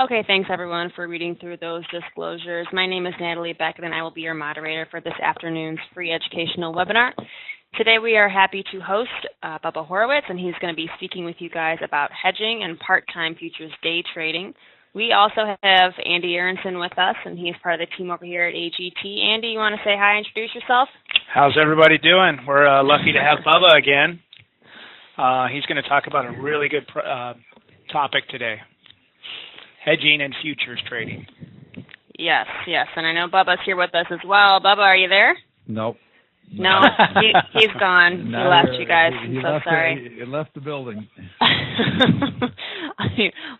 Okay, thanks everyone for reading through those disclosures. My name is Natalie Beckett and I will be your moderator for this afternoon's free educational webinar. Today we are happy to host Bubba Horwitz, and he's going to be speaking with you guys about hedging and part-time futures day trading. We also have Andy Aronson with us, and he's part of the team over here at AGT. Andy, you want to say hi, introduce yourself? How's everybody doing? We're lucky to have Bubba again. He's going to talk about a really good topic today, hedging and futures trading. Yes, and I know Bubba's here with us as well. Bubba, are you there? Nope. No, he's gone. He left, you guys. I'm so sorry. He left the building.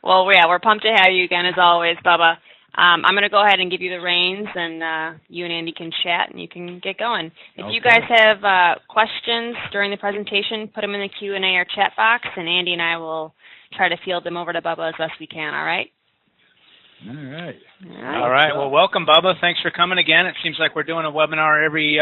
Well, yeah, we're pumped to have you again, as always, Bubba. I'm going to go ahead and give you the reins, and you and Andy can chat, and you can get going. If you guys have questions during the presentation, put them in the Q&A or chat box, and Andy and I will try to field them over to Bubba as best we can, all right? All right. Well, welcome, Bubba. Thanks for coming again. It seems like we're doing a webinar every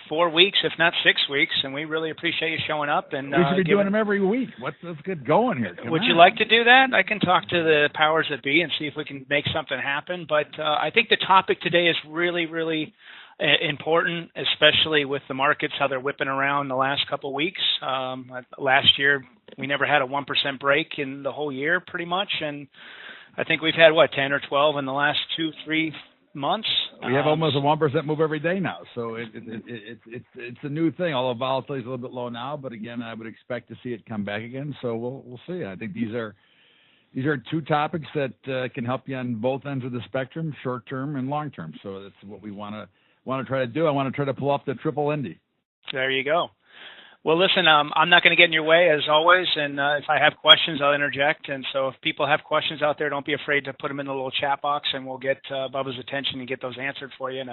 4 weeks, if not 6 weeks, and we really appreciate you showing up. And we should be doing them every week. Let's get going here. Would you like to do that? I can talk to the powers that be and see if we can make something happen. But I think the topic today is really, really important, especially with the markets, how they're whipping around the last couple of weeks. Last year, we never had a 1% break in the whole year, pretty much, and I think we've had, 10 or 12 in the last 2-3 months. We have almost a 1% move every day now, so it's a new thing. Although volatility is a little bit low now, but again, I would expect to see it come back again. So we'll see. I think these are two topics that can help you on both ends of the spectrum, short term and long term. So that's what we want to try to do. I want to try to pull off the triple Indy. There you go. Well, listen, I'm not going to get in your way, as always, and if I have questions, I'll interject. And so if people have questions out there, don't be afraid to put them in the little chat box, and we'll get Bubba's attention and get those answered for you in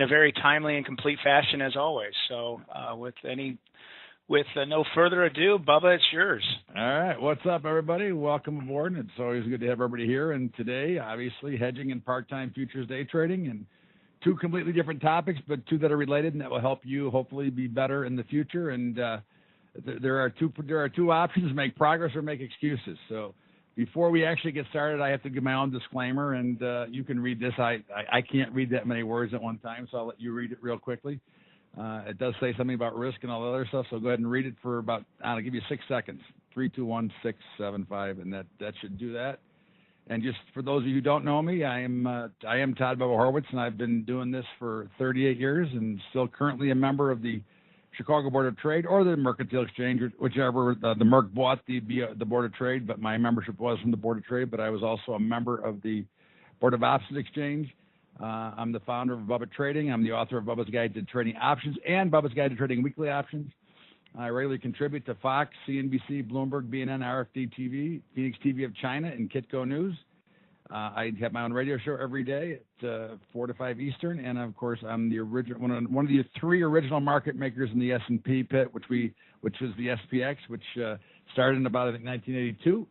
a very timely and complete fashion, as always. So with no further ado, Bubba, it's yours. All right. What's up, everybody? Welcome aboard. It's always good to have everybody here. And today, obviously, hedging and part-time futures day trading, and two completely different topics, but two that are related and that will help you hopefully be better in the future. And there are two options: make progress or make excuses. So before we actually get started, I have to give my own disclaimer, and you can read this. I can't read that many words at one time, so I'll let you read it real quickly. It does say something about risk and all the other stuff, so go ahead and read it for about, I'll give you 6 seconds. 3, 2, 1, 6, 7, 5, and that should do that. And just for those of you who don't know me, I am Todd Bubba Horwitz, and I've been doing this for 38 years and still currently a member of the Chicago Board of Trade or the Mercantile Exchange, whichever. The Merc bought the Board of Trade, but my membership was from the Board of Trade, but I was also a member of the Board of Options Exchange. I'm the founder of Bubba Trading. I'm the author of Bubba's Guide to Trading Options and Bubba's Guide to Trading Weekly Options. I regularly contribute to Fox, CNBC, Bloomberg, BNN, RFD TV, Phoenix TV of China, and Kitco News. I have my own radio show every day at 4 to 5 Eastern, and of course I'm the original one of the 3 original market makers in the S&P pit, which was the SPX, which started in about, I think, 1982.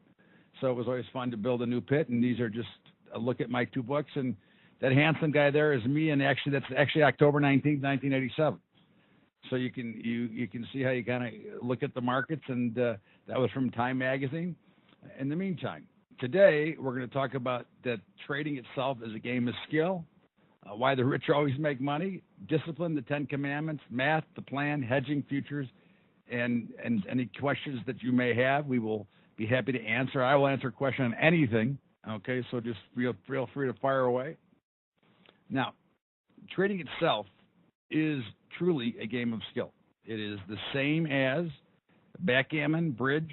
So it was always fun to build a new pit, and these are just a look at my 2 books. And that handsome guy there is me, and actually that's October 19th, 1987. So you can see how you kind of look at the markets, and that was from Time Magazine. In the meantime, today we're going to talk about that trading itself is a game of skill, why the rich always make money, discipline, the 10 commandments, math, the plan, hedging, futures, and any questions that you may have, we will be happy to answer. I will answer a question on anything. Okay, so just feel free to fire away. Now, trading itself is truly a game of skill. It is the same as backgammon, bridge,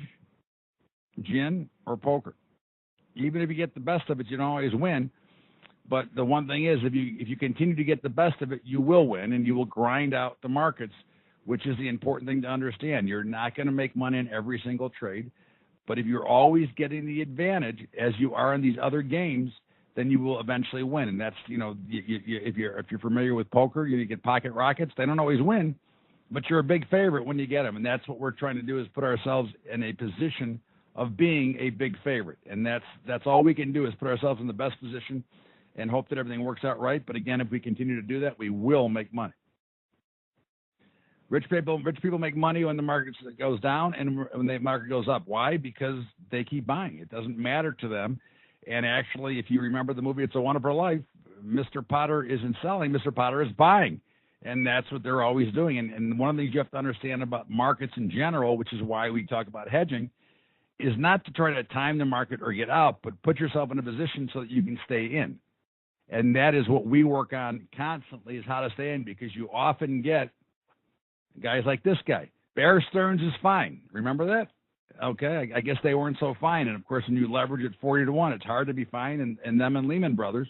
gin, or poker. Even if you get the best of it, you don't always win. But the one thing is, if you continue to get the best of it, you will win, and you will grind out the markets, which is the important thing to understand. You're not going to make money in every single trade, but if you're always getting the advantage, as you are in these other games, then you will eventually win. And that's, if you're familiar with poker, you get pocket rockets. They don't always win, but you're a big favorite when you get them. And that's what we're trying to do, is put ourselves in a position of being a big favorite. And that's all we can do, is put ourselves in the best position and hope that everything works out right. But again, if we continue to do that, we will make money. Rich people make money when the market goes down and when the market goes up. Why? Because they keep buying. It doesn't matter to them And actually, if you remember the movie It's a Wonderful Life, Mr. Potter isn't selling, Mr. Potter is buying. And that's what they're always doing. And one of the things you have to understand about markets in general, which is why we talk about hedging, is not to try to time the market or get out, but put yourself in a position so that you can stay in. And that is what we work on constantly, is how to stay in, because you often get guys like this guy. Bear Stearns is fine. Remember that? Okay, I guess they weren't so fine. And, of course, when you leverage at 40 to 1, it's hard to be fine, and them and Lehman Brothers.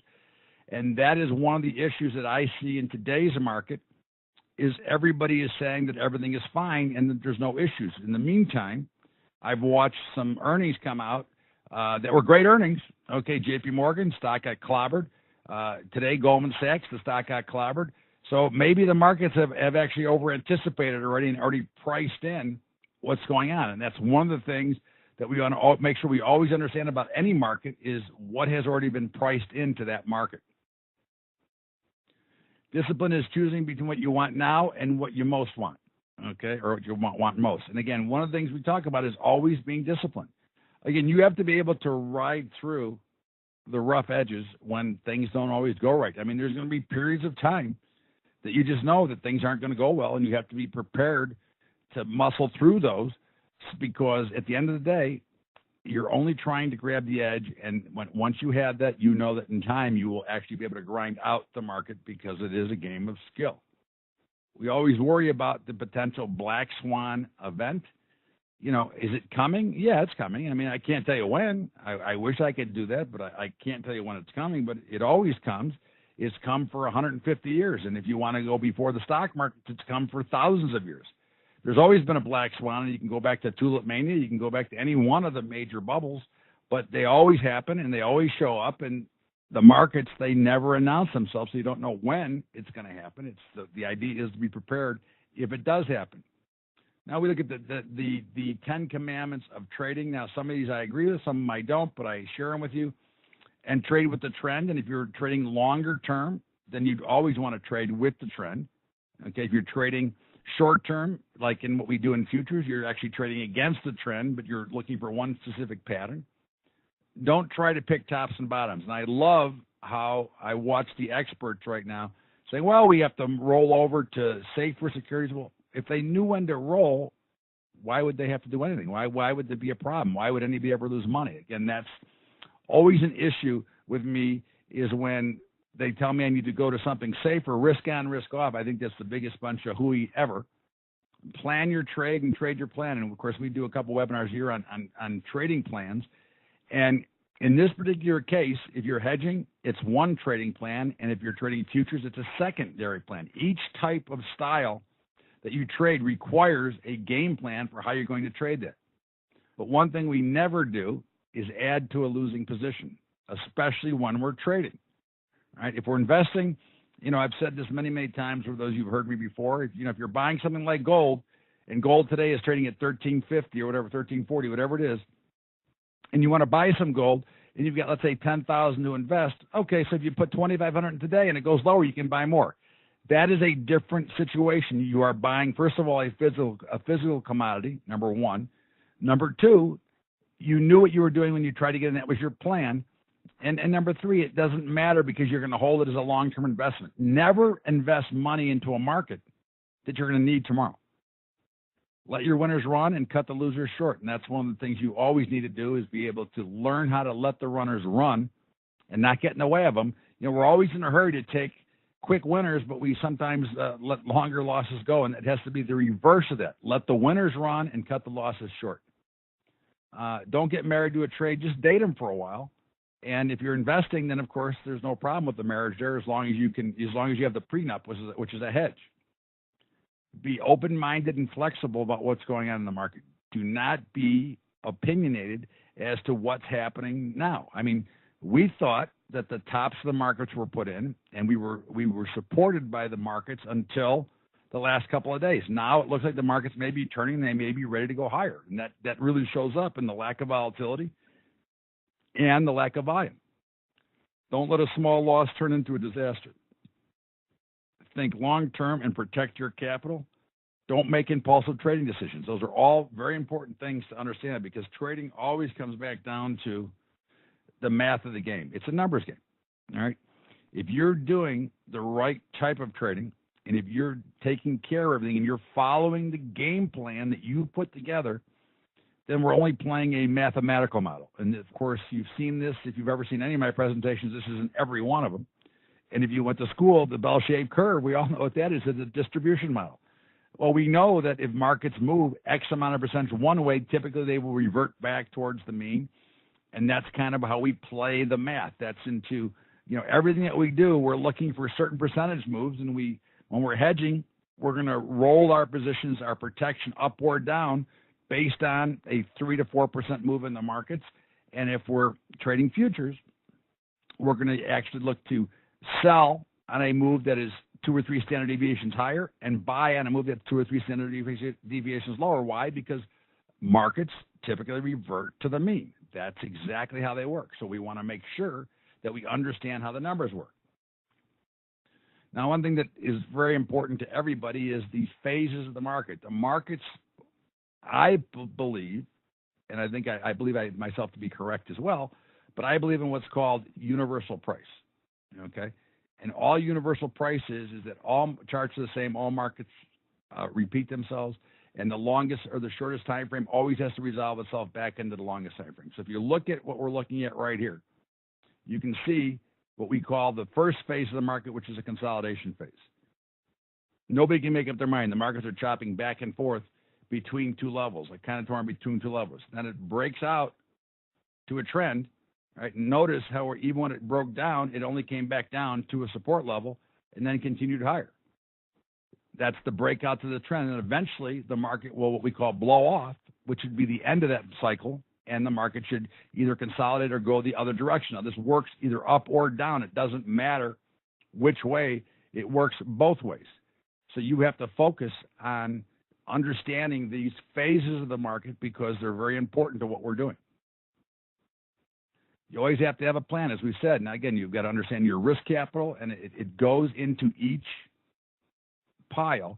And that is one of the issues that I see in today's market, is everybody is saying that everything is fine and that there's no issues. In the meantime, I've watched some earnings come out that were great earnings. Okay, J.P. Morgan, stock got clobbered. Today, Goldman Sachs, the stock got clobbered. So maybe the markets have actually over-anticipated already and already priced in what's going on. And that's one of the things that we want to make sure we always understand about any market, is what has already been priced into that market. Discipline is choosing between what you want now and what you most want, okay, or what you want most. And again, one of the things we talk about is always being disciplined. Again, you have to be able to ride through the rough edges when things don't always go right. I mean, there's going to be periods of time that you just know that things aren't going to go well, and you have to be prepared to muscle through those, because at the end of the day, you're only trying to grab the edge, and once you have that, you know that in time you will actually be able to grind out the market, because it is a game of skill. We always worry about the potential black swan event. You know, is it coming? Yeah, it's coming. I mean, I can't tell you when. I wish I could do that, but I can't tell you when it's coming, but it always comes. It's come for 150 years, and if you want to go before the stock market, it's come for thousands of years. There's always been a black swan, and you can go back to Tulip Mania, you can go back to any one of the major bubbles, but they always happen, and they always show up, and the markets, they never announce themselves, so you don't know when it's going to happen. It's the idea is to be prepared if it does happen. Now we look at the 10 commandments of trading. Now, some of these I agree with, some of them I don't, but I share them with you. And trade with the trend, and if you're trading longer term, then you'd always want to trade with the trend. Okay, if you're trading short term, like in what we do in futures, you're actually trading against the trend, but you're looking for one specific pattern. Don't try to pick tops and bottoms. And I love how I watch the experts right now saying, well, we have to roll over to safer securities. Well, if they knew when to roll, why would they have to do anything? Why would there be a problem? Why would anybody ever lose money? Again, that's always an issue with me, is when they tell me I need to go to something safer, risk on, risk off. I think that's the biggest bunch of hooey ever. Plan your trade and trade your plan. And, of course, we do a couple webinars here on trading plans. And in this particular case, if you're hedging, it's one trading plan. And if you're trading futures, it's a secondary plan. Each type of style that you trade requires a game plan for how you're going to trade that. But one thing we never do is add to a losing position, especially when we're trading. Right? If we're investing, you know, I've said this many, many times for those who've heard me before. If you're buying something like gold, and gold today is trading at $13.50 or whatever, $13.40, whatever it is, and you want to buy some gold, and you've got, let's say, $10,000 to invest. Okay, so if you put $2,500 in today and it goes lower, you can buy more. That is a different situation. You are buying, first of all, a physical commodity, number one. Number two, you knew what you were doing when you tried to get in. That was your plan. And number three, it doesn't matter because you're going to hold it as a long-term investment. Never invest money into a market that you're going to need tomorrow. Let your winners run and cut the losers short. And that's one of the things you always need to do, is be able to learn how to let the runners run and not get in the way of them. You know, we're always in a hurry to take quick winners, but we sometimes let longer losses go. And it has to be the reverse of that. Let the winners run and cut the losses short. Don't get married to a trade. Just date them for a while. And if you're investing, then of course there's no problem with the marriage there, as long as you have the prenup, which is a hedge. Be open-minded and flexible about what's going on in the market. Do not be opinionated as to what's happening now. I mean, we thought that the tops of the markets were put in, and we were supported by the markets until the last couple of days. Now it looks like the markets may be turning, they may be ready to go higher. And that really shows up in the lack of volatility and the lack of volume. Don't let a small loss turn into a disaster. Think long-term and protect your capital. Don't make impulsive trading decisions. Those are all very important things to understand, because trading always comes back down to the math of the game. It's a numbers game. All right. If you're doing the right type of trading, and if you're taking care of everything and you're following the game plan that you put together, then we're only playing a mathematical model. And of course, you've seen this. If you've ever seen any of my presentations, this isn't every one of them. And if you went to school, the bell-shaped curve, we all know what that is. It's a distribution model. Well, we know that if markets move X amount of percentage one way, typically they will revert back towards the mean. And that's kind of how we play the math. That's into, everything that we do, we're looking for certain percentage moves. And when we're hedging, we're going to roll our positions, our protection up or down based on a 3 to 4% move in the markets. And if we're trading futures, we're going to actually look to sell on a move that is 2 or 3 standard deviations higher and buy on a move that's 2 or 3 standard deviations lower. Why? Because markets typically revert to the mean. That's exactly how they work. So we want to make sure that we understand how the numbers work. Now, one thing that is very important to everybody is these phases of the market. The markets, I believe, and I think I believe myself to be correct as well, but I believe in what's called universal price, okay? And all universal price is that all charts are the same, all markets repeat themselves, and the longest or the shortest time frame always has to resolve itself back into the longest time frame. So if you look at what we're looking at right here, you can see what we call the first phase of the market, which is a consolidation phase. Nobody can make up their mind. The markets are chopping back and forth between two levels, like kind of torn between two levels. Then it breaks out to a trend, right? Notice how even when it broke down, it only came back down to a support level and then continued higher. That's the breakout to the trend. And eventually the market will what we call blow off, which would be the end of that cycle. And the market should either consolidate or go the other direction. Now, this works either up or down. It doesn't matter which way. It works both ways. So you have to focus on understanding these phases of the market because they're very important to what we're doing. You always have to have a plan, as we said. Now, again, you've got to understand your risk capital, and it goes into each pile.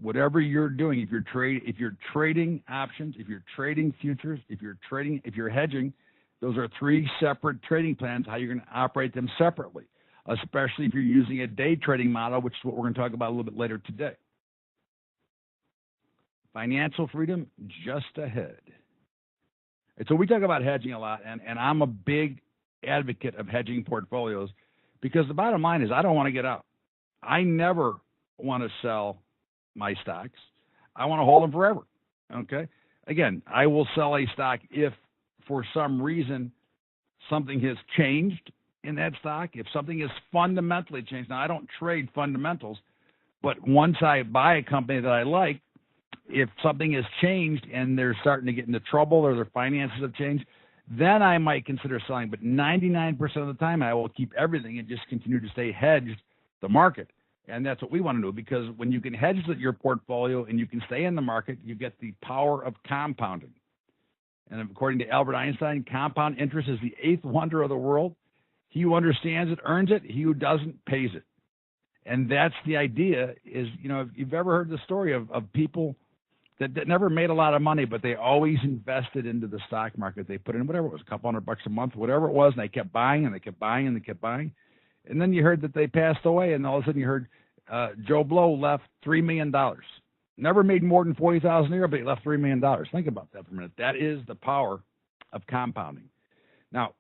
Whatever you're doing, if you're trading options, if you're trading futures, if you're hedging, those are 3 separate trading plans, how you're going to operate them separately, especially if you're using a day trading model, which is what we're going to talk about a little bit later today. Financial freedom just ahead. And so we talk about hedging a lot, and I'm a big advocate of hedging portfolios because the bottom line is I don't want to get out. I never want to sell my stocks. I want to hold them forever. Okay. Again, I will sell a stock if for some reason something has changed in that stock. If something has fundamentally changed. Now, I don't trade fundamentals, but once I buy a company that I like, if something has changed and they're starting to get into trouble or their finances have changed, then I might consider selling. But 99% of the time, I will keep everything and just continue to stay hedged the market. And that's what we want to do, because when you can hedge your portfolio and you can stay in the market, you get the power of compounding. And according to Albert Einstein, compound interest is the 8th wonder of the world. He who understands it earns it. He who doesn't pays it. And that's the idea is, if you've ever heard the story of people that never made a lot of money, but they always invested into the stock market. They put in whatever it was, a couple $100 a month, whatever it was, and they kept buying and they kept buying and they kept buying. And then you heard that they passed away, and all of a sudden you heard Joe Blow left $3 million. Never made more than $40,000 a year, but he left $3 million. Think about that for a minute. That is the power of compounding. Now,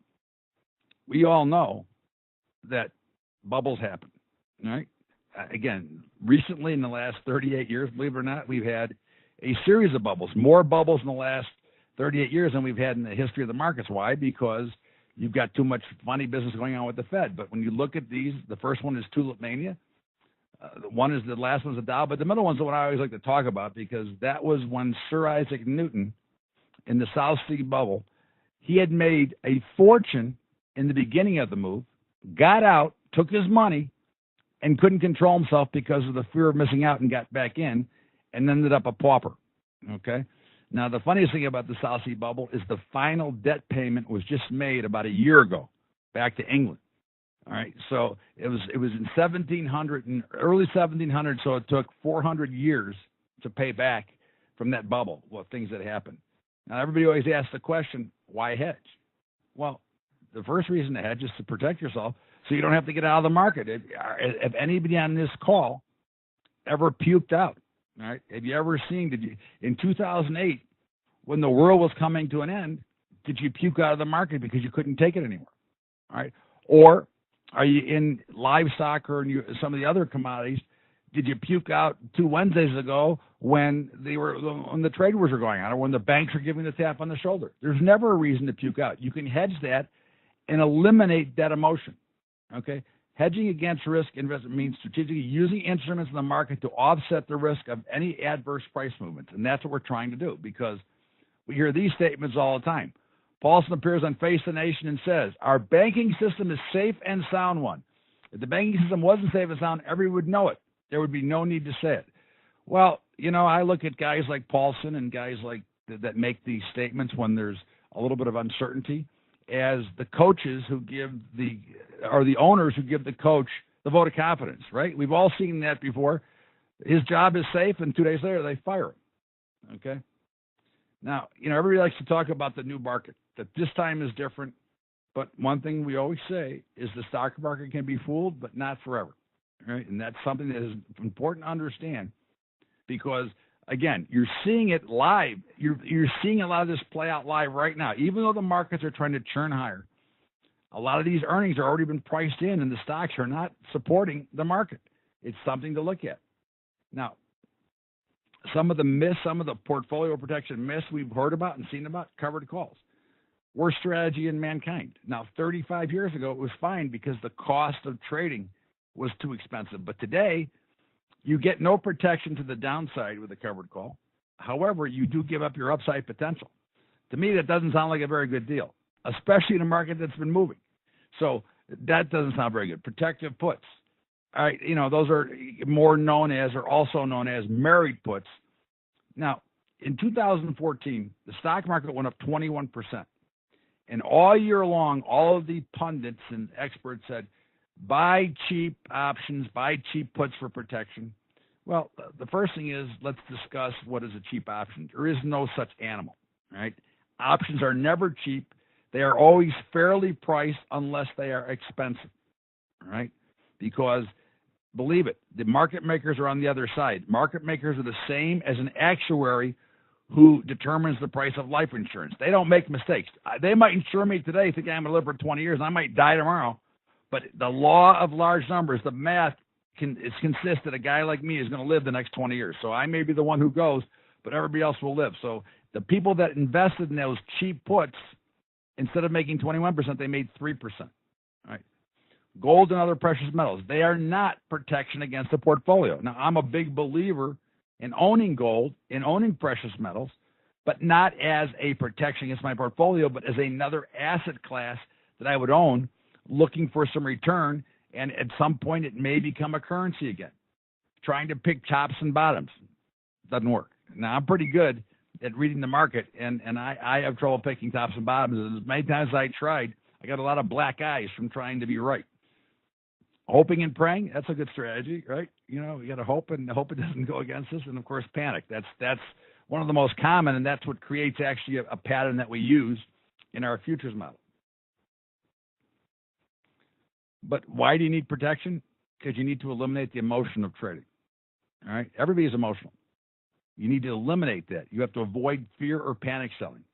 we all know that bubbles happen, right? Again, recently in the last 38 years, believe it or not, we've had a series of bubbles, more bubbles in the last 38 years than we've had in the history of the markets. Why? Because you've got too much funny business going on with the Fed. But when you look at these, the first one is tulip mania. The last one's a Dow, but the middle one's the one I always like to talk about because that was when Sir Isaac Newton in the South Sea bubble, he had made a fortune in the beginning of the move, got out, took his money, and couldn't control himself because of the fear of missing out and got back in and ended up a pauper, okay? Now, the funniest thing about the South Sea bubble is the final debt payment was just made about a year ago back to England. All right, so it was in 1700, in early 1700, so it took 400 years to pay back from that bubble, things that happened. Now, everybody always asks the question, why hedge? Well, the first reason to hedge is to protect yourself so you don't have to get out of the market. If anybody on this call ever puked out, all right? Have you ever seen, in 2008, when the world was coming to an end, did you puke out of the market because you couldn't take it anymore? All right. Or are you in livestock or some of the other commodities? Did you puke out 2 Wednesdays ago when the trade wars were going on or when the banks were giving the tap on the shoulder? There's never a reason to puke out. You can hedge that and eliminate that emotion. Okay. Hedging against risk investment means strategically using instruments in the market to offset the risk of any adverse price movements. And that's what we're trying to do, because we hear these statements all the time. Paulson appears on Face the Nation and says, our banking system is safe and sound one. If the banking system wasn't safe and sound, everyone would know it. There would be no need to say it. Well, I look at guys like Paulson and guys like that make these statements when there's a little bit of uncertainty as the coaches who give the owners who give the coach the vote of confidence, right? We've all seen that before. His job is safe, and 2 days later they fire him. Okay? Now, everybody likes to talk about the new market, that this time is different. But one thing we always say is the stock market can be fooled, but not forever. Right? And that's something that is important to understand because, again, you're seeing it live. You're seeing a lot of this play out live right now. Even though the markets are trying to churn higher, a lot of these earnings are already been priced in, and the stocks are not supporting the market. It's something to look at. Now, some of the portfolio protection myths we've heard about and seen about, covered calls. Worst strategy in mankind. Now, 35 years ago, it was fine because the cost of trading was too expensive. But today, you get no protection to the downside with a covered call. However, you do give up your upside potential. To me, that doesn't sound like a very good deal, especially in a market that's been moving. So that doesn't sound very good. Protective puts. All right, those are more known as, or also known as, married puts. Now, in 2014, the stock market went up 21%. And all year long, all of the pundits and experts said, buy cheap options, buy cheap puts for protection. Well, the first thing is, let's discuss what is a cheap option. There is no such animal, right? Options are never cheap. They are always fairly priced unless they are expensive, right? Because, believe it, the market makers are on the other side. Market makers are the same as an actuary who determines the price of life insurance. They don't make mistakes. They might insure me today thinking I'm going to live for 20 years and I might die tomorrow. But the law of large numbers, the math, consists that a guy like me is going to live the next 20 years. So I may be the one who goes, but everybody else will live. So the people that invested in those cheap puts, instead of making 21%, they made 3%. Right? Gold and other precious metals, they are not protection against the portfolio. Now, I'm a big believer in owning gold, in owning precious metals, but not as a protection against my portfolio, but as another asset class that I would own, looking for some return, and at some point it may become a currency again. Trying to pick tops and bottoms doesn't work. Now, I'm pretty good at reading the market, and I have trouble picking tops and bottoms. As many times as I tried, I got a lot of black eyes from trying to be right. Hoping and praying, that's a good strategy, right? We got to hope and hope it doesn't go against us. And, of course, panic. That's one of the most common, and that's what creates actually a pattern that we use in our futures model. But why do you need protection? Because you need to eliminate the emotion of trading. All right? Everybody is emotional. You need to eliminate that. You have to avoid fear or panic selling.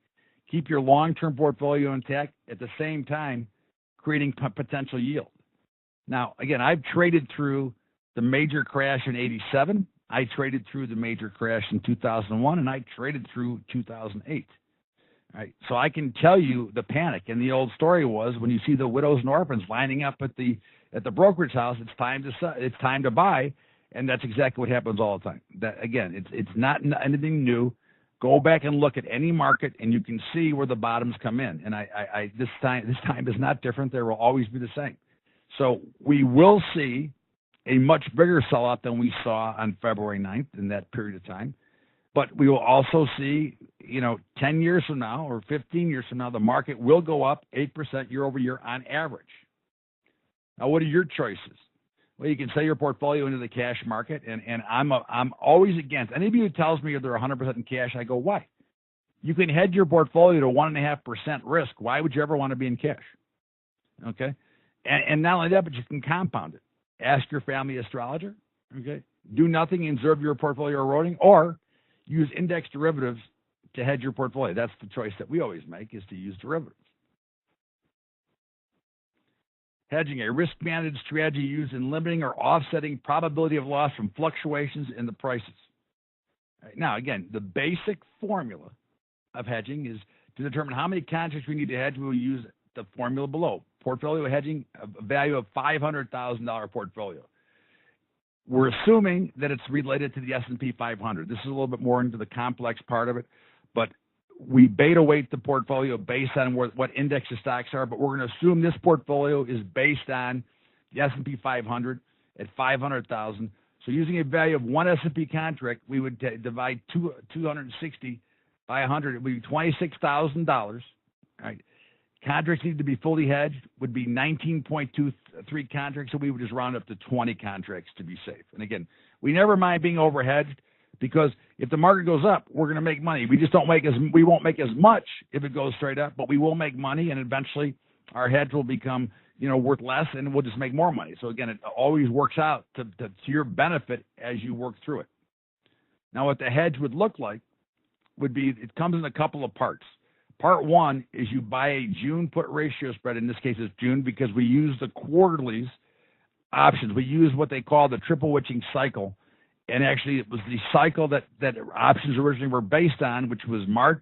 Keep your long-term portfolio intact, at the same time creating potential yield. Now, again, I've traded through the major crash in 87. I traded through the major crash in 2001, and I traded through 2008. All right, so I can tell you the panic. And the old story was, when you see the widows and orphans lining up at the brokerage house, it's time to sell, it's time to buy, and that's exactly what happens all the time. That, again, it's not anything new. Go back and look at any market, and you can see where the bottoms come in. And this time is not different. There will always be the same. So we will see a much bigger sellout than we saw on February 9th in that period of time. But we will also see, 10 years from now or 15 years from now, the market will go up 8% year over year on average. Now, what are your choices? Well, you can sell your portfolio into the cash market, and I'm always against. Anybody who tells me they're 100% in cash, I go, why? You can hedge your portfolio to 1.5% risk. Why would you ever want to be in cash? okay? And not only that, but you can compound it. Ask your family astrologer, okay? Do nothing and observe your portfolio eroding, or use index derivatives to hedge your portfolio. That's the choice that we always make, is to use derivatives. Hedging, a risk-managed strategy used in limiting or offsetting probability of loss from fluctuations in the prices. Right. Now, again, the basic formula of hedging is to determine how many contracts we need to hedge. We will use the formula below. Portfolio hedging, a value of $500,000 portfolio. We're assuming that it's related to the S&P 500. This is a little bit more into the complex part of it, but we beta weight the portfolio based on what index the stocks are, but we're going to assume this portfolio is based on the S&P 500 at 500,000. So using a value of one S&P contract, we would divide 260 by 100. It would be $26,000. Right? Contracts need to be fully hedged would be 19.23 contracts, so we would just round up to 20 contracts to be safe. And again, we never mind being overhedged, because if the market goes up, we're going to make money. We just we won't make as much if it goes straight up, but we will make money, and eventually our hedge will become, worth less, and we'll just make more money. So again, it always works out to your benefit as you work through it. Now, what the hedge would look like would be, it comes in a couple of parts. Part one is you buy a June put ratio spread. In this case, it's June because we use the quarterlies options. We use what they call the triple witching cycle. And actually, it was the cycle that options originally were based on, which was March,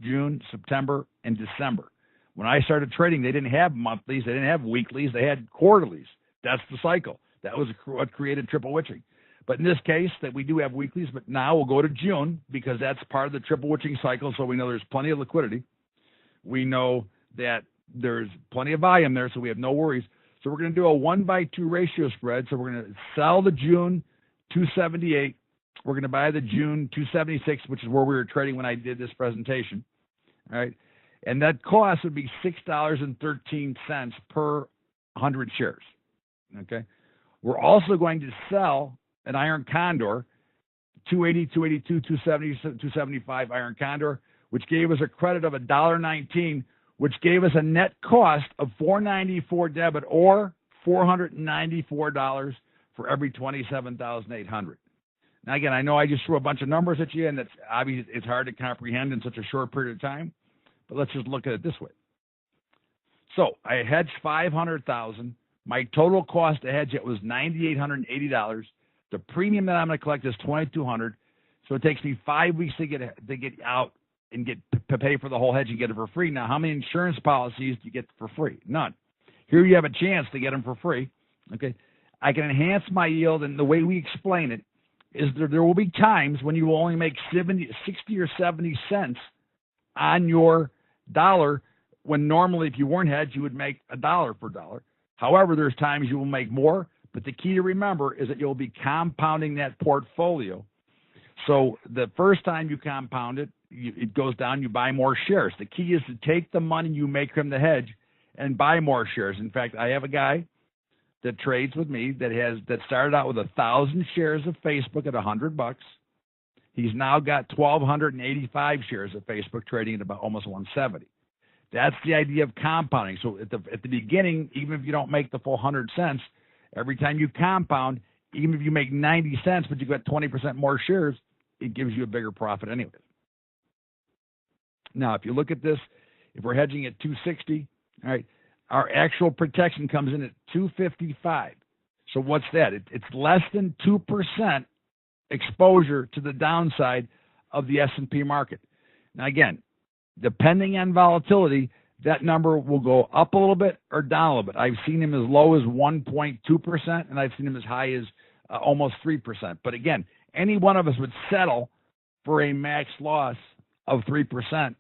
June, September, and December. When I started trading, they didn't have monthlies, they didn't have weeklies, they had quarterlies. That's the cycle. That was what created triple witching. But in this case, that we do have weeklies, but now we'll go to June because that's part of the triple witching cycle, so we know there's plenty of liquidity. We know that there's plenty of volume there, so we have no worries. So we're going to do a 1-by-2 ratio spread. So we're going to sell the June 278. We're going to buy the June 276, which is where we were trading when I did this presentation. All right. And that cost would be $6.13 per 100 shares. Okay. We're also going to sell an iron condor, 280, 282, 270, 275 iron condor, which gave us a credit of $1.19, which gave us a net cost of $494 debit, or $494 for every 27,800. Now, again, I know I just threw a bunch of numbers at you, and that's obviously it's hard to comprehend in such a short period of time, but let's just look at it this way. So I hedged $500,000. My total cost to hedge it was $9,880. The premium that I'm going to collect is $2,200. So it takes me 5 weeks to get out and to pay for the whole hedge and get it for free. Now, how many insurance policies do you get for free? None. Here you have a chance to get them for free. Okay. I can enhance my yield, and the way we explain it is there will be times when you will only make 60 or 70 cents on your dollar, when normally if you weren't hedged, you would make $1 per dollar. However, there's times you will make more, but the key to remember is that you'll be compounding that portfolio. So the first time you compound it, it goes down, you buy more shares. The key is to take the money you make from the hedge and buy more shares. In fact, I have a guy that trades with me that started out with 1,000 shares of Facebook at $100. He's now got 1,285 shares of Facebook, trading at about almost 170. That's the idea of compounding. So at the beginning, even if you don't make the full 100 cents, every time you compound, even if you make 90 cents, but you've got 20% more shares, it gives you a bigger profit anyway. Now, if you look at this, if we're hedging at 260, all right, our actual protection comes in at 255. So what's that? It's less than 2% exposure to the downside of the S&P market. Now, again, depending on volatility, that number will go up a little bit or down a little bit. I've seen them as low as 1.2%, and I've seen them as high as almost 3%. But again, any one of us would settle for a max loss of 3%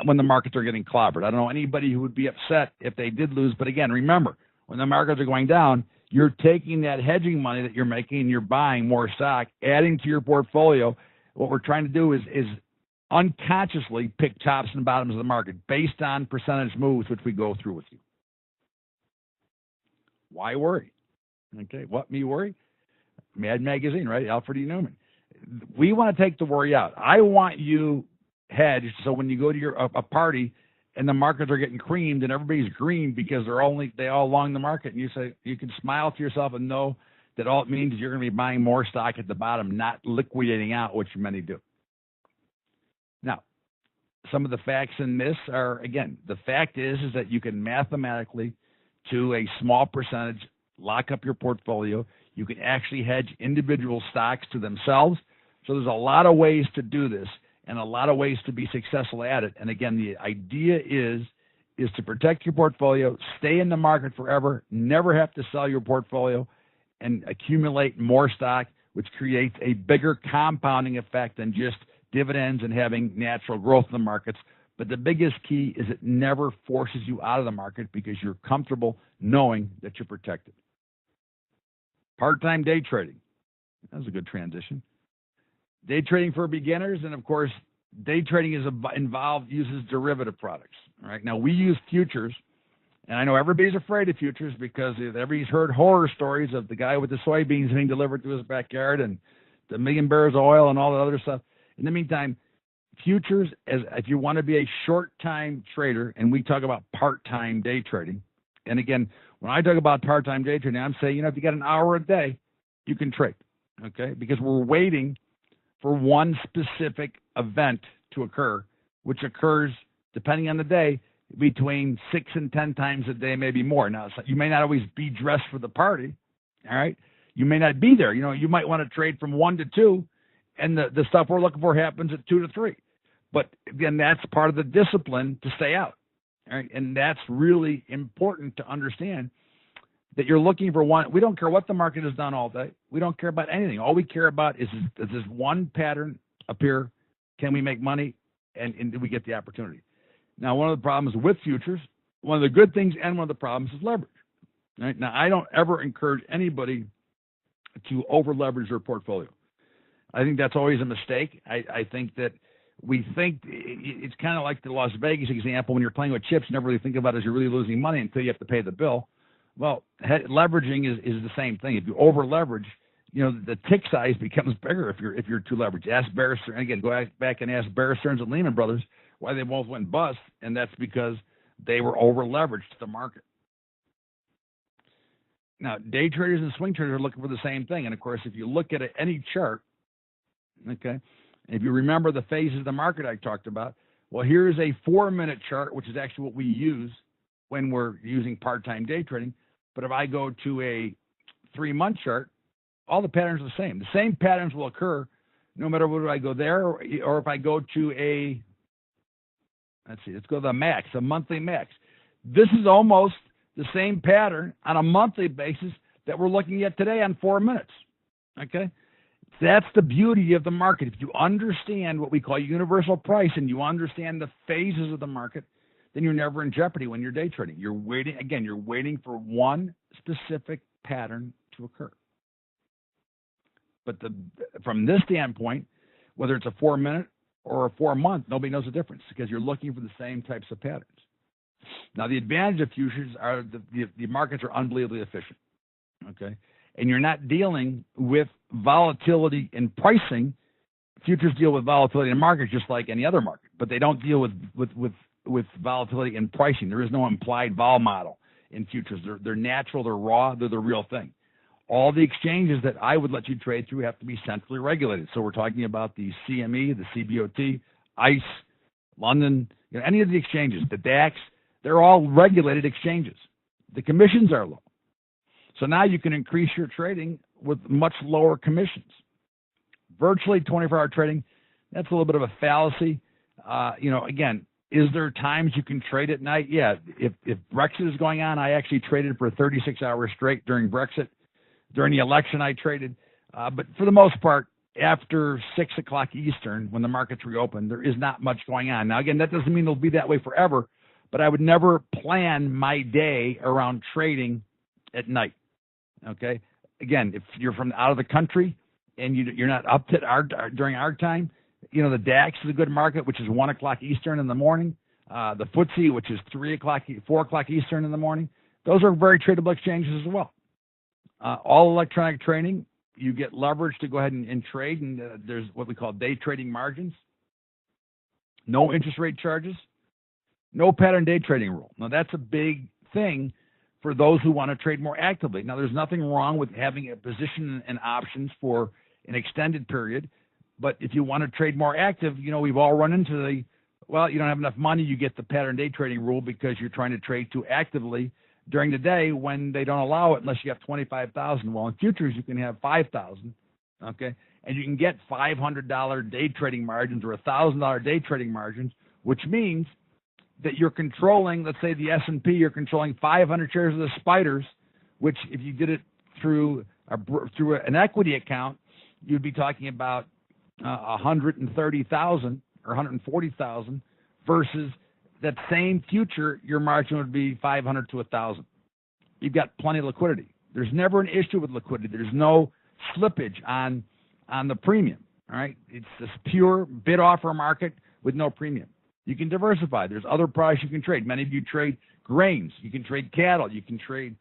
when the markets are getting clobbered. I don't know anybody who would be upset if they did lose. But again, remember, when the markets are going down, you're taking that hedging money that you're making and you're buying more stock, adding to your portfolio. What we're trying to do is unconsciously pick tops and bottoms of the market based on percentage moves, which we go through with you. Why worry? Okay, what me worry? Mad Magazine, right? Alfred E. Newman. We want to take the worry out. I want you hedged, so when you go to a party and the markets are getting creamed and everybody's green because they all long the market. And you can smile to yourself and know that all it means is you're going to be buying more stock at the bottom, not liquidating out, which many do. Now, some of the facts in this are, again, the fact is that you can mathematically, to a small percentage, lock up your portfolio. You can actually hedge individual stocks to themselves. So there's a lot of ways to do this and a lot of ways to be successful at it. And again, the idea is to protect your portfolio, stay in the market forever, never have to sell your portfolio, and accumulate more stock, which creates a bigger compounding effect than just dividends and having natural growth in the markets. But the biggest key is it never forces you out of the market because you're comfortable knowing that you're protected. Part-time day trading. That was a good transition. Day trading for beginners, and of course, day trading uses derivative products. All right. Now, we use futures, and I know everybody's afraid of futures because everybody's heard horror stories of the guy with the soybeans being delivered to his backyard and the million barrels of oil and all that other stuff. In the meantime, futures, if you want to be a short-time trader, and we talk about part-time day trading, and again, when I talk about part-time day trading, I'm saying, if you got an hour a day, you can trade, okay? Because we're waiting for one specific event to occur, which occurs, depending on the day, between 6 and 10 times a day, maybe more. Now, you may not always be dressed for the party, all right? You may not be there. You might want to trade from 1 to 2, and the stuff we're looking for happens at 2 to 3. But again, that's part of the discipline to stay out. All right? And that's really important to understand that you're looking for one. We don't care what the market has done all day. We don't care about anything. All we care about is, does this one pattern appear? Can we make money? And do we get the opportunity? Now, one of the problems with futures, one of the good things and one of the problems is leverage. Right? Now, I don't ever encourage anybody to over-leverage their portfolio. I think that's always a mistake. I think that we think it's kind of like the Las Vegas example. When you're playing with chips, you never really think about it as you're really losing money until you have to pay the bill. Well, leveraging is the same thing. If you over-leverage, the tick size becomes bigger if you're too leveraged. Ask Bear Stearns, again, go back and ask Bear Stearns and Lehman Brothers why they both went bust, and that's because they were over-leveraged to the market. Now, day traders and swing traders are looking for the same thing. And, of course, if you look at any chart, okay, if you remember the phases of the market I talked about, well, here's a 4-minute chart, which is actually what we use when we're using part-time day trading. But if I go to a 3-month chart, all the patterns are the same. The same patterns will occur no matter whether I go there or if I go to let's go to the max, a monthly max. This is almost the same pattern on a monthly basis that we're looking at today on 4 minutes, okay? That's the beauty of the market. If you understand what we call universal price and you understand the phases of the market, then you're never in jeopardy when you're day trading. You're waiting for one specific pattern to occur. But from this standpoint, whether it's a 4-minute or a 4-month, nobody knows the difference because you're looking for the same types of patterns. Now, the advantage of futures are the markets are unbelievably efficient, okay? And you're not dealing with volatility in pricing. Futures deal with volatility in markets just like any other market, but they don't deal with volatility in pricing. There is no implied vol model in futures. They're natural, they're raw, they're the real thing. All the exchanges that I would let you trade through have to be centrally regulated. So we're talking about the CME, the CBOT, ICE, London, any of the exchanges, the DAX, they're all regulated exchanges. The commissions are low. So now you can increase your trading with much lower commissions. Virtually 24-hour trading, that's a little bit of a fallacy. Again, is there times you can trade at night? Yeah. If Brexit is going on, I actually traded for 36 hours straight during Brexit. During the election, I traded. But for the most part, after 6 o'clock Eastern, when the markets reopen, there is not much going on. Now, again, that doesn't mean it'll be that way forever, but I would never plan my day around trading at night. Okay. Again, if you're from out of the country and you're not up to during our time, the DAX is a good market, which is 1 o'clock Eastern in the morning. The FTSE, which is 4 o'clock Eastern in the morning. Those are very tradable exchanges as well. All electronic trading, you get leverage to go ahead and trade, and there's what we call day trading margins. No interest rate charges. No pattern day trading rule. Now, that's a big thing for those who want to trade more actively. Now, there's nothing wrong with having a position and options for an extended period, but if you want to trade more active, we've all run into you don't have enough money, you get the pattern day trading rule because you're trying to trade too actively during the day when they don't allow it unless you have 25,000. Well, in futures, you can have 5,000, okay? And you can get $500 day trading margins or $1,000 day trading margins, which means that you're controlling, let's say the S&P, you're controlling 500 shares of the spiders, which if you did it through an equity account, you'd be talking about 130,000 or 140,000 versus that same future, your margin would be 500 to 1,000. You've got plenty of liquidity. There's never an issue with liquidity. There's no slippage on the premium, all right? It's this pure bid offer market with no premium. You can diversify. There's other products you can trade. Many of you trade grains. You can trade cattle. You can trade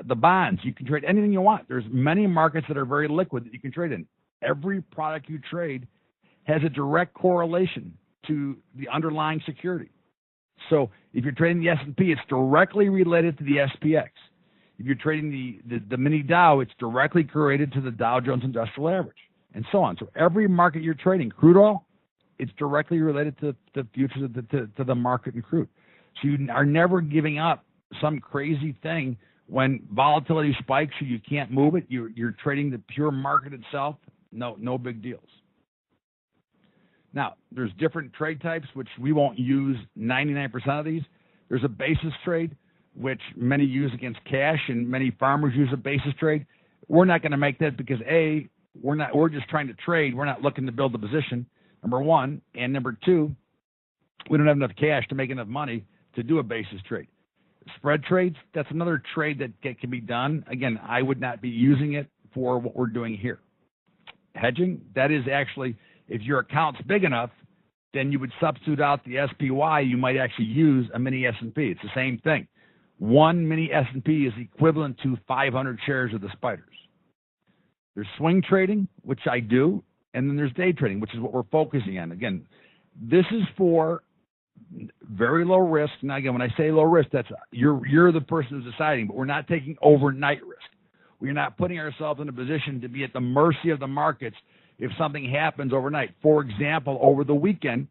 the bonds. You can trade anything you want. There's many markets that are very liquid that you can trade in. Every product you trade has a direct correlation to the underlying security. So if you're trading the S&P, it's directly related to the SPX. If you're trading the mini Dow, it's directly correlated to the Dow Jones Industrial Average, and so on. So every market you're trading, crude oil, it's directly related to the futures to the market in crude. So you are never giving up some crazy thing when volatility spikes you can't move it. You're trading the pure market itself. No big deals. Now, there's different trade types, which we won't use 99% of these. There's a basis trade, which many use against cash, and many farmers use a basis trade. We're not going to make that because we're just trying to trade. We're not looking to build a position, number one. And number two, we don't have enough cash to make enough money to do a basis trade. Spread trades, that's another trade that can be done. Again, I would not be using it for what we're doing here. Hedging, that is actually, if your account's big enough, then you would substitute out the SPY. You might actually use a mini S&P. It's the same thing. One mini S&P is equivalent to 500 shares of the spiders. There's swing trading, which I do, and then there's day trading, which is what we're focusing on. Again, this is for very low risk. Now, again, when I say low risk, that's you're the person who's deciding, but we're not taking overnight risk. We're not putting ourselves in a position to be at the mercy of the markets if something happens overnight. For example, over the weekend,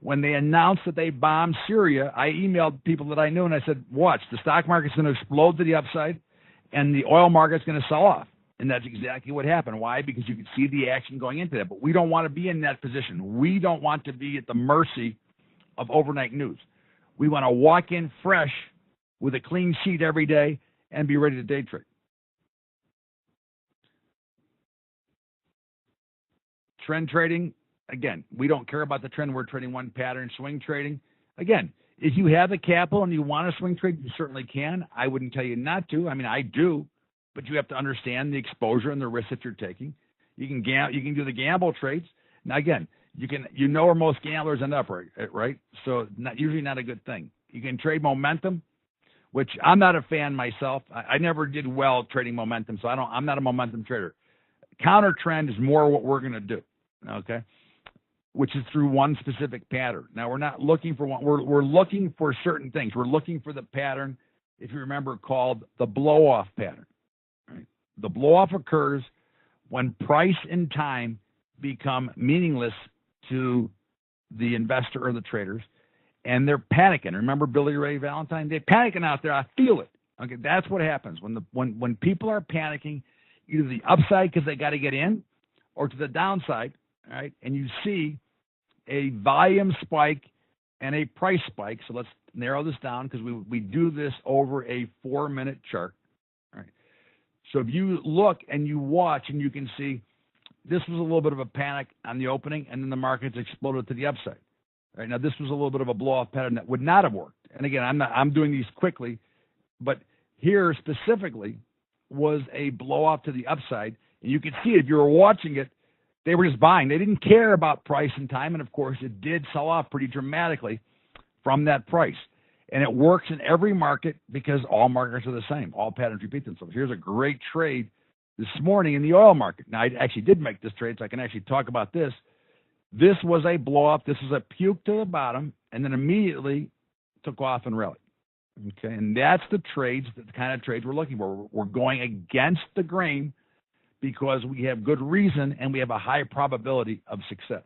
when they announced that they bombed Syria, I emailed people that I knew and I said, watch, the stock market's going to explode to the upside and the oil market's going to sell off. And that's exactly what happened. Why? Because you could see the action going into that. But we don't want to be in that position. We don't want to be at the mercy of overnight news. We want to walk in fresh with a clean sheet every day and be ready to day trade. Trend trading, again, we don't care about the trend. We're trading one pattern. Swing trading, again, if you have the capital and you want to swing trade, you certainly can. I wouldn't tell you not to. I mean, I do, but you have to understand the exposure and the risk that you're taking. You can do the gamble trades. Now, again, where most gamblers end up, right? So usually not a good thing. You can trade momentum, which I'm not a fan myself. I never did well trading momentum, so I'm not a momentum trader. Counter trend is more what we're going to do. Okay, which is through one specific pattern. Now, we're not looking for one. We're looking for certain things. We're looking for the pattern, if you remember, called the blow-off pattern. Right? The blow-off occurs when price and time become meaningless to the investor or the traders, and they're panicking. Remember Billy Ray Valentine? They're panicking out there. I feel it. Okay, that's what happens when people are panicking, either the upside because they got to get in, or to the downside. All right, and you see a volume spike and a price spike. So let's narrow this down because we do this over a 4-minute chart. All right. So if you look and you watch and you can see this was a little bit of a panic on the opening and then the markets exploded to the upside. All right. Now this was a little bit of a blow-off pattern that would not have worked. And again, I'm doing these quickly, but here specifically was a blow-off to the upside. And you can see it if you were watching it. They were just buying. They didn't care about price and time. And, of course, it did sell off pretty dramatically from that price. And it works in every market because all markets are the same. All patterns repeat themselves. Here's a great trade this morning in the oil market. Now, I actually did make this trade, so I can actually talk about this. This was a blow-up. This was a puke to the bottom. And then immediately took off and rallied. Okay, and that's the kind of trades we're looking for. We're going against the grain because we have good reason and we have a high probability of success.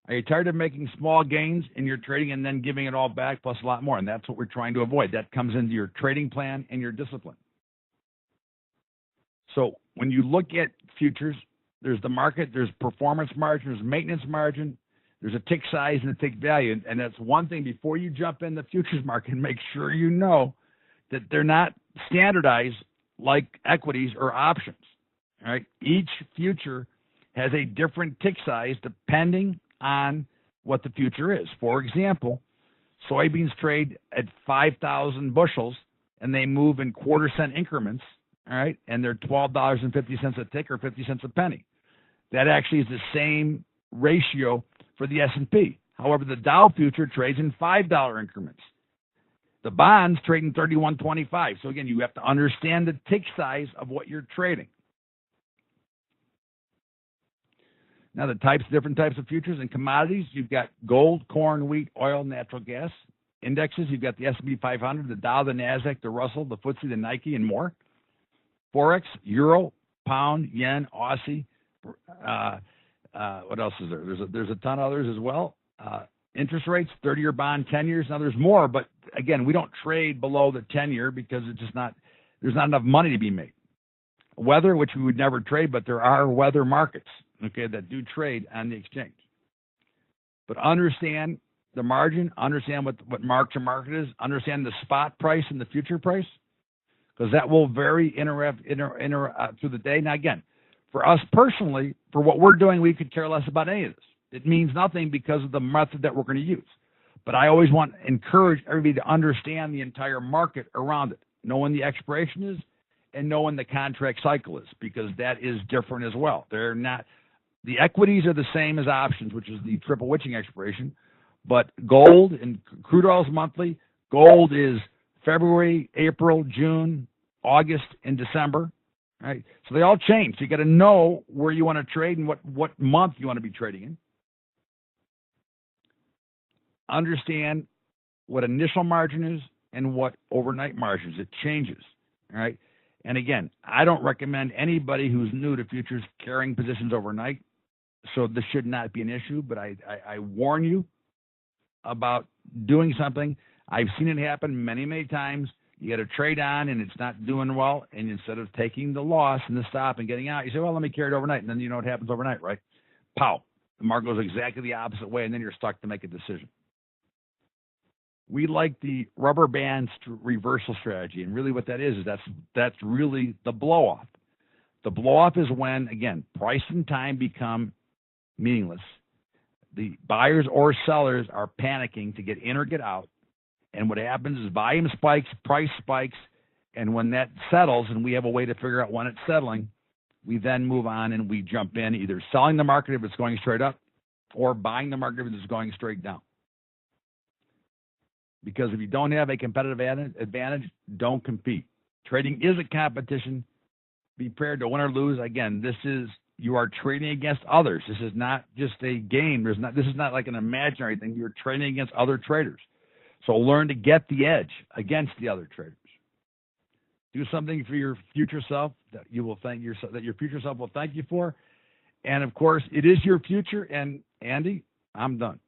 Are you tired of making small gains in your trading and then giving it all back plus a lot more? And that's what we're trying to avoid. That comes into your trading plan and your discipline. So when you look at futures, there's the market, there's performance margin, there's maintenance margin, there's a tick size and a tick value. And that's one thing before you jump in the futures market, make sure you know that they're not standardized like equities or options. All right? Each future has a different tick size depending on what the future is. For example, soybeans trade at 5,000 bushels and they move in quarter-cent increments, all right, and they're $12.50 a tick or 50 cents a penny. That actually is the same ratio for the S&P. However, the Dow future trades in $5 increments. The bonds trade in 31.25. So again, you have to understand the tick size of what you're trading. Now, different types of futures and commodities, you've got gold, corn, wheat, oil, natural gas. Indexes, you've got the S&P 500, the Dow, the NASDAQ, the Russell, the FTSE, the Nike, and more. Forex, euro, pound, yen, Aussie. What else is there? There's a ton of others as well. Interest rates, 30-year bond, 10 years. Now, there's more, but again, we don't trade below the 10-year because there's not enough money to be made. Weather, which we would never trade, but there are weather markets, okay, that do trade on the exchange. But understand the margin, understand what mark to market is, understand the spot price and the future price, because that will vary through the day. Now, again, for us personally, for what we're doing, we could care less about any of this. It means nothing because of the method that we're going to use. But I always want to encourage everybody to understand the entire market around it, know when the expiration is, and know when the contract cycle is, because that is different as well. They're not, the equities are the same as options, which is the triple witching expiration, but gold and crude oil is monthly. Gold is February, April, June, August, and December. Right? So they all change. So you got to know where you want to trade and what month you want to be trading in. Understand what initial margin is and what overnight margin is. It changes. All right. And again, I don't recommend anybody who's new to futures carrying positions overnight. So this should not be an issue, but I warn you about doing something. I've seen it happen many, many times. You get a trade on and it's not doing well, and instead of taking the loss and the stop and getting out, you say, well, let me carry it overnight. And then you know what happens overnight, right? Pow. The market goes exactly the opposite way, and then you're stuck to make a decision. We like the rubber band reversal strategy, and really what that is that's really the blow-off. The blow-off is when, again, price and time become meaningless. The buyers or sellers are panicking to get in or get out, and what happens is volume spikes, price spikes, and when that settles and we have a way to figure out when it's settling, we then move on and we jump in, either selling the market if it's going straight up or buying the market if it's going straight down. Because if you don't have a competitive advantage, don't compete. Trading is a competition. Be prepared to win or lose. Again, you are trading against others. This is not just a game. This is not like an imaginary thing. You're trading against other traders. So learn to get the edge against the other traders. Do something for your future self that your future self will thank you for. And of course, it is your future. And Andy, I'm done.